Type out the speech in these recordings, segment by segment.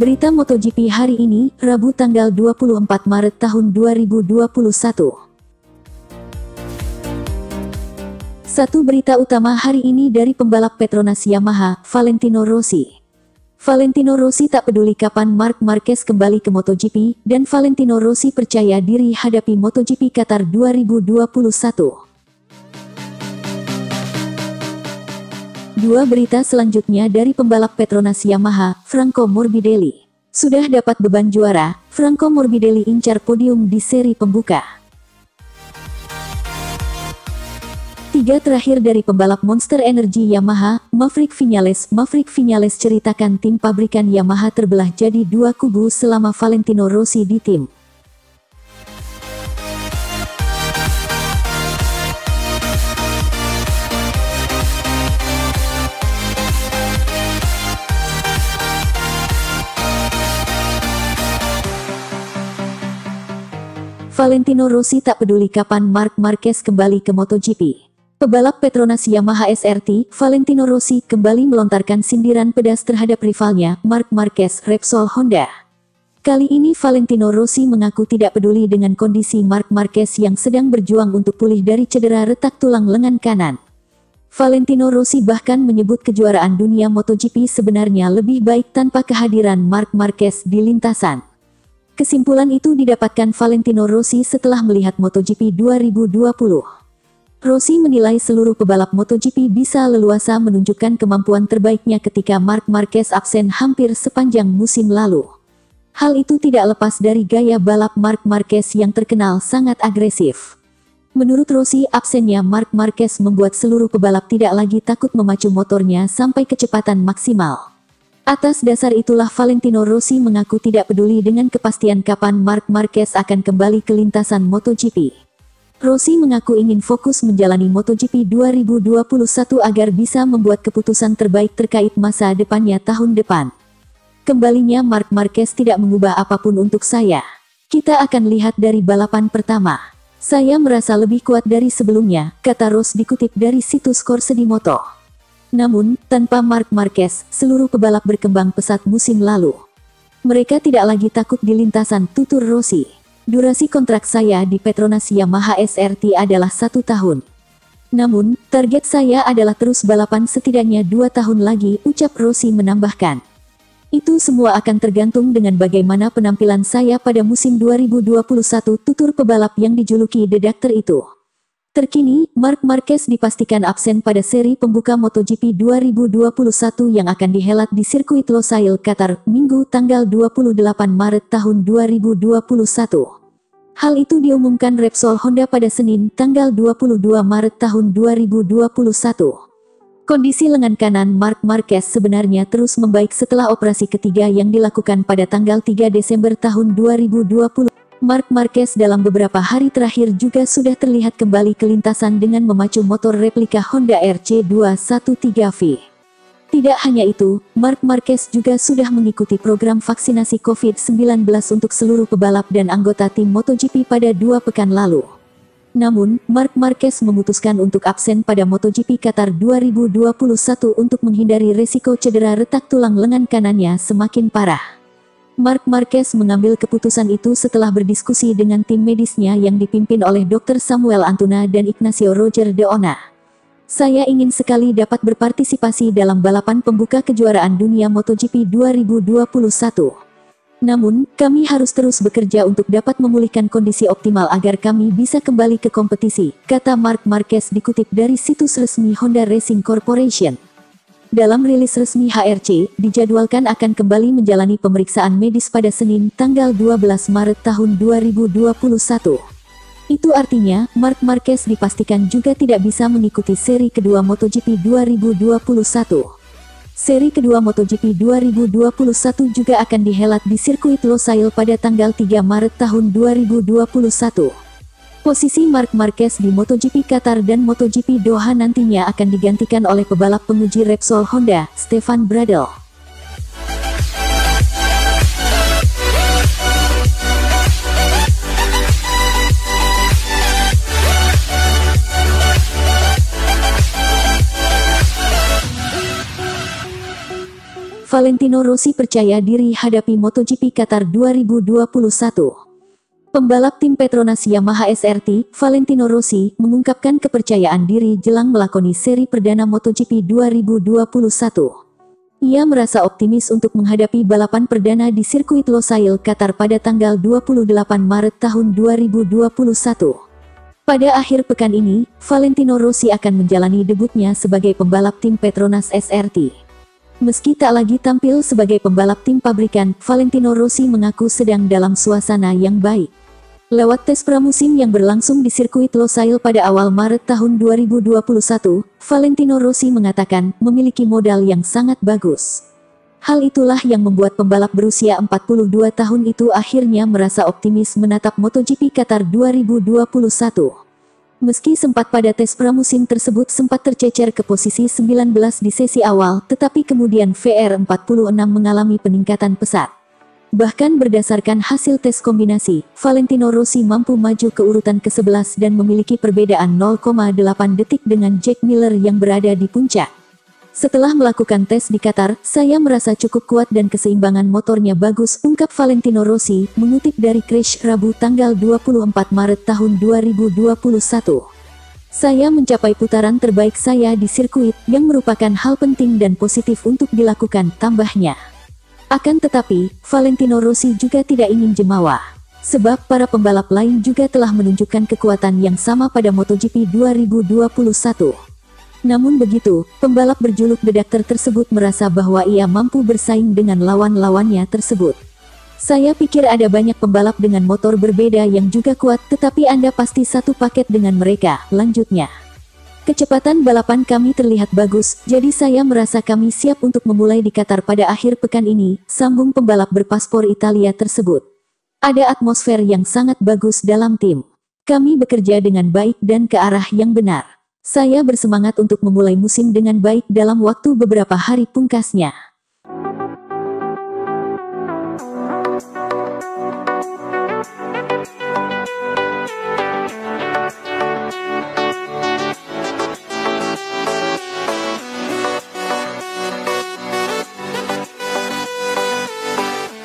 Berita MotoGP hari ini, Rabu tanggal 24 Maret tahun 2021. Satu berita utama hari ini dari pembalap Petronas Yamaha, Valentino Rossi. Valentino Rossi tak peduli kapan Marc Marquez kembali ke MotoGP, dan Valentino Rossi percaya diri hadapi MotoGP Qatar 2021. Dua berita selanjutnya dari pembalap Petronas Yamaha, Franco Morbidelli. Sudah dapat beban juara, Franco Morbidelli incar podium di seri pembuka. Tiga terakhir dari pembalap Monster Energy Yamaha, Maverick Viñales ceritakan tim pabrikan Yamaha terbelah jadi dua kubu selama Valentino Rossi di tim. Valentino Rossi tak peduli kapan Marc Marquez kembali ke MotoGP. Pebalap Petronas Yamaha SRT, Valentino Rossi, kembali melontarkan sindiran pedas terhadap rivalnya, Marc Marquez, Repsol Honda. Kali ini Valentino Rossi mengaku tidak peduli dengan kondisi Marc Marquez yang sedang berjuang untuk pulih dari cedera retak tulang lengan kanan. Valentino Rossi bahkan menyebut kejuaraan dunia MotoGP sebenarnya lebih baik tanpa kehadiran Marc Marquez di lintasan. Kesimpulan itu didapatkan Valentino Rossi setelah melihat MotoGP 2020. Rossi menilai seluruh pebalap MotoGP bisa leluasa menunjukkan kemampuan terbaiknya ketika Marc Marquez absen hampir sepanjang musim lalu. Hal itu tidak lepas dari gaya balap Marc Marquez yang terkenal sangat agresif. Menurut Rossi, absennya Marc Marquez membuat seluruh pebalap tidak lagi takut memacu motornya sampai kecepatan maksimal. Atas dasar itulah Valentino Rossi mengaku tidak peduli dengan kepastian kapan Marc Marquez akan kembali ke lintasan MotoGP. Rossi mengaku ingin fokus menjalani MotoGP 2021 agar bisa membuat keputusan terbaik terkait masa depannya tahun depan. Kembalinya Marc Marquez tidak mengubah apapun untuk saya. Kita akan lihat dari balapan pertama. Saya merasa lebih kuat dari sebelumnya, kata Rossi dikutip dari situs Corse-di-Moto. Namun, tanpa Marc Marquez, seluruh pebalap berkembang pesat musim lalu. Mereka tidak lagi takut di lintasan, tutur Rossi. Durasi kontrak saya di Petronas Yamaha SRT adalah 1 tahun. Namun, target saya adalah terus balapan setidaknya 2 tahun lagi, ucap Rossi menambahkan. Itu semua akan tergantung dengan bagaimana penampilan saya pada musim 2021, tutur pebalap yang dijuluki The Doctor itu. Terkini, Marc Marquez dipastikan absen pada seri pembuka MotoGP 2021 yang akan dihelat di sirkuit Losail, Qatar, Minggu tanggal 28 Maret tahun 2021. Hal itu diumumkan Repsol Honda pada Senin tanggal 22 Maret tahun 2021. Kondisi lengan kanan Marc Marquez sebenarnya terus membaik setelah operasi ketiga yang dilakukan pada tanggal 3 Desember tahun 2020. Marc Marquez dalam beberapa hari terakhir juga sudah terlihat kembali ke lintasan dengan memacu motor replika Honda RC213V. Tidak hanya itu, Marc Marquez juga sudah mengikuti program vaksinasi COVID-19 untuk seluruh pebalap dan anggota tim MotoGP pada 2 pekan lalu. Namun, Marc Marquez memutuskan untuk absen pada MotoGP Qatar 2021 untuk menghindari resiko cedera retak tulang lengan kanannya semakin parah. Marc Marquez mengambil keputusan itu setelah berdiskusi dengan tim medisnya yang dipimpin oleh Dr. Samuel Antuna dan Ignacio Roger de Ona. Saya ingin sekali dapat berpartisipasi dalam balapan pembuka kejuaraan dunia MotoGP 2021. Namun, kami harus terus bekerja untuk dapat memulihkan kondisi optimal agar kami bisa kembali ke kompetisi, kata Marc Marquez dikutip dari situs resmi Honda Racing Corporation. Dalam rilis resmi HRC, dijadwalkan akan kembali menjalani pemeriksaan medis pada Senin tanggal 12 Maret tahun 2021. Itu artinya, Marc Marquez dipastikan juga tidak bisa mengikuti seri kedua MotoGP 2021. Seri kedua MotoGP 2021 juga akan dihelat di sirkuit Losail pada tanggal 3 Maret tahun 2021. Posisi Marc Marquez di MotoGP Qatar dan MotoGP Doha nantinya akan digantikan oleh pebalap penguji Repsol Honda, Stefan Bradl. Valentino Rossi percaya diri hadapi MotoGP Qatar 2021. Pembalap tim Petronas Yamaha SRT, Valentino Rossi, mengungkapkan kepercayaan diri jelang melakoni seri perdana MotoGP 2021. Ia merasa optimis untuk menghadapi balapan perdana di sirkuit Losail, Qatar pada tanggal 28 Maret tahun 2021. Pada akhir pekan ini, Valentino Rossi akan menjalani debutnya sebagai pembalap tim Petronas SRT. Meski tak lagi tampil sebagai pembalap tim pabrikan, Valentino Rossi mengaku sedang dalam suasana yang baik. Lewat tes pramusim yang berlangsung di sirkuit Losail pada awal Maret tahun 2021, Valentino Rossi mengatakan memiliki modal yang sangat bagus. Hal itulah yang membuat pembalap berusia 42 tahun itu akhirnya merasa optimis menatap MotoGP Qatar 2021. Meski sempat pada tes pramusim tersebut sempat tercecer ke posisi 19 di sesi awal, tetapi kemudian VR46 mengalami peningkatan pesat. Bahkan berdasarkan hasil tes kombinasi, Valentino Rossi mampu maju ke urutan ke-11 dan memiliki perbedaan 0,8 detik dengan Jack Miller yang berada di puncak. Setelah melakukan tes di Qatar, saya merasa cukup kuat dan keseimbangan motornya bagus, ungkap Valentino Rossi, mengutip dari Crash Rabu tanggal 24 Maret tahun 2021. Saya mencapai putaran terbaik saya di sirkuit, yang merupakan hal penting dan positif untuk dilakukan, tambahnya. Akan tetapi, Valentino Rossi juga tidak ingin jemawa. Sebab para pembalap lain juga telah menunjukkan kekuatan yang sama pada MotoGP 2021. Namun begitu, pembalap berjuluk The Doctor tersebut merasa bahwa ia mampu bersaing dengan lawan-lawannya tersebut. Saya pikir ada banyak pembalap dengan motor berbeda yang juga kuat, tetapi Anda pasti satu paket dengan mereka, lanjutnya. Kecepatan balapan kami terlihat bagus, jadi saya merasa kami siap untuk memulai di Qatar pada akhir pekan ini, sambung pembalap berpaspor Italia tersebut. Ada atmosfer yang sangat bagus dalam tim. Kami bekerja dengan baik dan ke arah yang benar. Saya bersemangat untuk memulai musim dengan baik dalam waktu beberapa hari pungkasnya.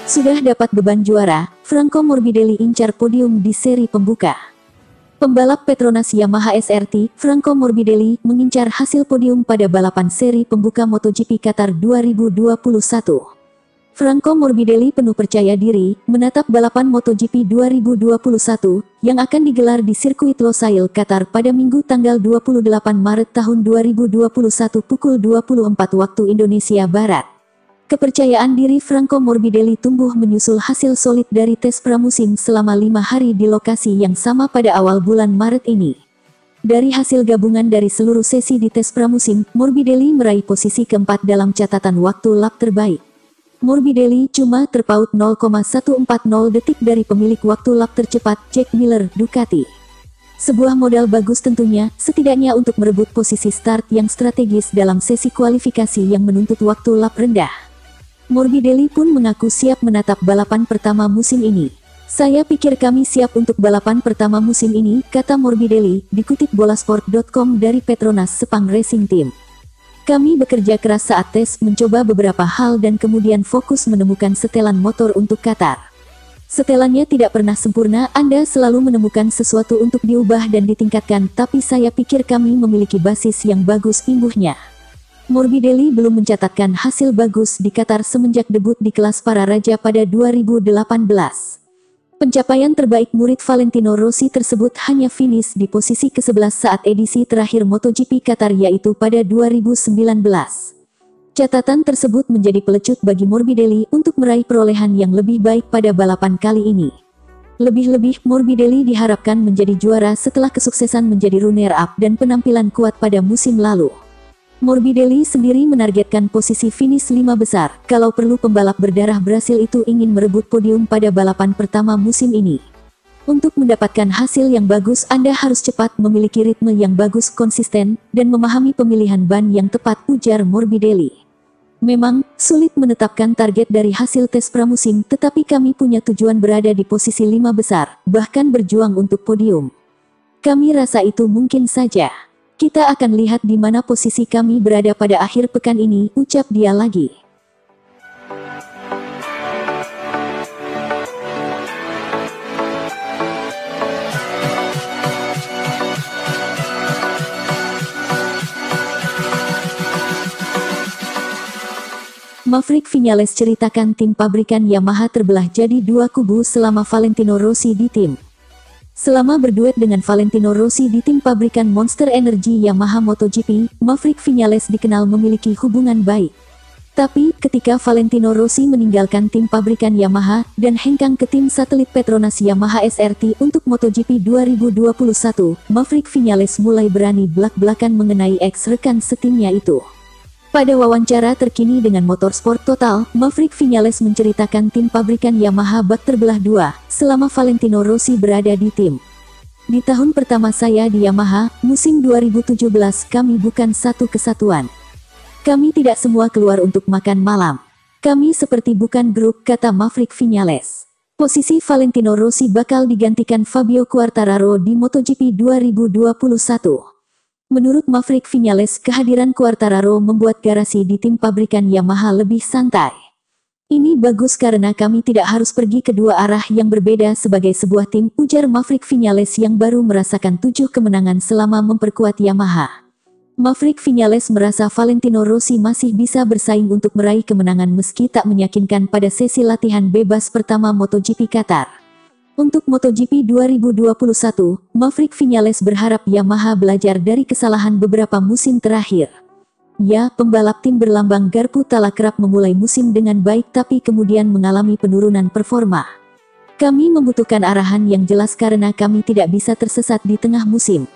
Sudah dapat beban juara, Franco Morbidelli incar podium di seri pembuka. Pembalap Petronas Yamaha SRT, Franco Morbidelli, mengincar hasil podium pada balapan seri pembuka MotoGP Qatar 2021. Franco Morbidelli penuh percaya diri, menatap balapan MotoGP 2021, yang akan digelar di sirkuit Losail, Qatar pada Minggu tanggal 28 Maret tahun 2021 pukul 24 waktu Indonesia Barat. Kepercayaan diri Franco Morbidelli tumbuh menyusul hasil solid dari tes pramusim selama 5 hari di lokasi yang sama pada awal bulan Maret ini. Dari hasil gabungan dari seluruh sesi di tes pramusim, Morbidelli meraih posisi keempat dalam catatan waktu lap terbaik. Morbidelli cuma terpaut 0,140 detik dari pemilik waktu lap tercepat, Jack Miller, Ducati. Sebuah modal bagus tentunya, setidaknya untuk merebut posisi start yang strategis dalam sesi kualifikasi yang menuntut waktu lap rendah. Morbidelli pun mengaku siap menatap balapan pertama musim ini. Saya pikir kami siap untuk balapan pertama musim ini, kata Morbidelli, dikutip bolasport.com dari Petronas Sepang Racing Team. Kami bekerja keras saat tes, mencoba beberapa hal dan kemudian fokus menemukan setelan motor untuk Qatar. Setelannya tidak pernah sempurna, Anda selalu menemukan sesuatu untuk diubah dan ditingkatkan, tapi saya pikir kami memiliki basis yang bagus, imbuhnya. Morbidelli belum mencatatkan hasil bagus di Qatar semenjak debut di kelas para raja pada 2018. Pencapaian terbaik murid Valentino Rossi tersebut hanya finish di posisi ke-11 saat edisi terakhir MotoGP Qatar yaitu pada 2019. Catatan tersebut menjadi pelecut bagi Morbidelli untuk meraih perolehan yang lebih baik pada balapan kali ini. Lebih-lebih, Morbidelli diharapkan menjadi juara setelah kesuksesan menjadi runner-up dan penampilan kuat pada musim lalu. Morbidelli sendiri menargetkan posisi finish 5 besar, kalau perlu pembalap berdarah Brasil itu ingin merebut podium pada balapan pertama musim ini. Untuk mendapatkan hasil yang bagus Anda harus cepat, memiliki ritme yang bagus, konsisten, dan memahami pemilihan ban yang tepat, ujar Morbidelli. Memang, sulit menetapkan target dari hasil tes pramusim, tetapi kami punya tujuan berada di posisi 5 besar, bahkan berjuang untuk podium. Kami rasa itu mungkin saja. Kita akan lihat di mana posisi kami berada pada akhir pekan ini, ucap dia lagi. Maverick Viñales ceritakan tim pabrikan Yamaha terbelah jadi dua kubu selama Valentino Rossi di tim. Selama berduet dengan Valentino Rossi di tim pabrikan Monster Energy Yamaha MotoGP, Maverick Viñales dikenal memiliki hubungan baik. Tapi, ketika Valentino Rossi meninggalkan tim pabrikan Yamaha dan hengkang ke tim satelit Petronas Yamaha SRT untuk MotoGP 2021, Maverick Viñales mulai berani belak-belakan mengenai ex-rekan setimnya itu. Pada wawancara terkini dengan Motorsport Total, Maverick Viñales menceritakan tim pabrikan Yamaha bak terbelah dua, selama Valentino Rossi berada di tim. Di tahun pertama saya di Yamaha, musim 2017 kami bukan satu kesatuan. Kami tidak semua keluar untuk makan malam. Kami seperti bukan grup, kata Maverick Viñales. Posisi Valentino Rossi bakal digantikan Fabio Quartararo di MotoGP 2021. Menurut Maverick Viñales, kehadiran Quartararo membuat garasi di tim pabrikan Yamaha lebih santai. Ini bagus karena kami tidak harus pergi ke dua arah yang berbeda sebagai sebuah tim, ujar Maverick Viñales yang baru merasakan 7 kemenangan selama memperkuat Yamaha. Maverick Viñales merasa Valentino Rossi masih bisa bersaing untuk meraih kemenangan meski tak meyakinkan pada sesi latihan bebas pertama MotoGP Qatar. Untuk MotoGP 2021, Maverick Viñales berharap Yamaha belajar dari kesalahan beberapa musim terakhir. Ya, pembalap tim berlambang garpu Tala kerap memulai musim dengan baik tapi kemudian mengalami penurunan performa. Kami membutuhkan arahan yang jelas karena kami tidak bisa tersesat di tengah musim.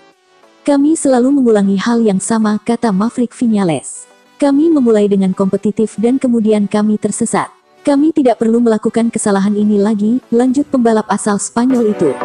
Kami selalu mengulangi hal yang sama, kata Maverick Viñales. Kami memulai dengan kompetitif dan kemudian kami tersesat. Kami tidak perlu melakukan kesalahan ini lagi, lanjut pembalap asal Spanyol itu.